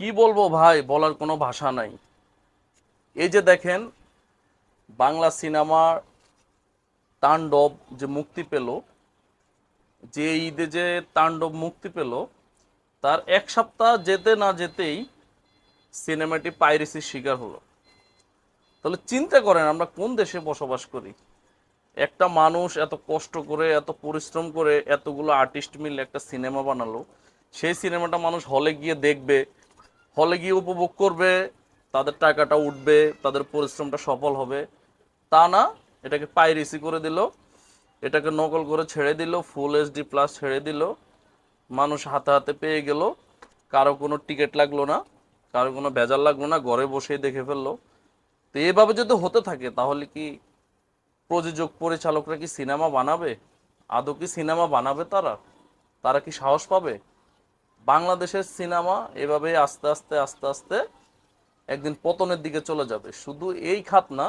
কি বলবো ভাই, বলার কোনো ভাষা নাই। এই যে দেখেন, বাংলা সিনেমার তাণ্ডব যে মুক্তি পেল, যে ঈদে যে তাণ্ডব মুক্তি পেল, তার এক সপ্তাহ যেতে না যেতেই সিনেমাটি পাইরেসির শিকার হলো। তাহলে চিন্তা করেন আমরা কোন দেশে বসবাস করি। একটা মানুষ এত কষ্ট করে, এত পরিশ্রম করে, এতগুলো আর্টিস্ট মিলে একটা সিনেমা বানালো। সেই সিনেমাটা মানুষ হলে গিয়ে দেখবে, হলে গিয়ে উপভোগ করবে, তাদের টাকাটা উঠবে, তাদের পরিশ্রমটা সফল হবে। তা না, এটাকে পাইরেসি করে দিল, এটাকে নকল করে ছেড়ে দিল, ফুল এইচডি প্লাস ছেড়ে দিল, মানুষ হাতে হাতে পেয়ে গেল। কারো কোনো টিকিট লাগলো না, কারো কোনো ভেজাল লাগলো না, ঘরে বসেই দেখে ফেললো। তো এইভাবে যদি হতে থাকে তাহলে কি প্রযোজক পরিচালকরা কি সিনেমা বানাবে? আদৌ কি সিনেমা বানাবে তারা? তারা কি সাহস পাবে? বাংলাদেশের সিনেমা এভাবে আস্তে আস্তে আস্তে আস্তে একদিন পতনের দিকে চলে যাবে। শুধু এই খাত না,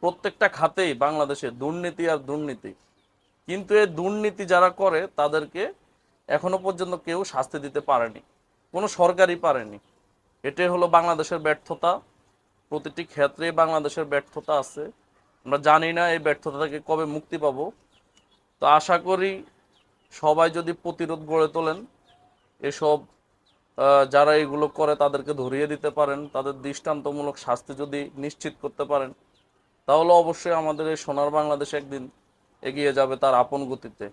প্রত্যেকটা খাতেই বাংলাদেশে দুর্নীতি আর দুর্নীতি। কিন্তু এই দুর্নীতি যারা করে তাদেরকে এখনো পর্যন্ত কেউ শাস্তি দিতে পারেনি, কোনো সরকারই পারেনি। এটাই হলো বাংলাদেশের ব্যর্থতা। প্রতিটি ক্ষেত্রেই বাংলাদেশের ব্যর্থতা আছে। আমরা জানি না এই ব্যর্থতা থেকে কবে মুক্তি পাবো। তো আশা করি সবাই যদি প্রতিরোধ গড়ে তোলেন, এসব যারা এগুলো করে তাদেরকে ধরিয়ে দিতে পারেন, তাদের দৃষ্টান্তমূলক শাস্তি যদি নিশ্চিত করতে পারেন, তাহলে অবশ্যই আমাদের এই সোনার বাংলাদেশ একদিন এগিয়ে যাবে তার আপন গতিতে।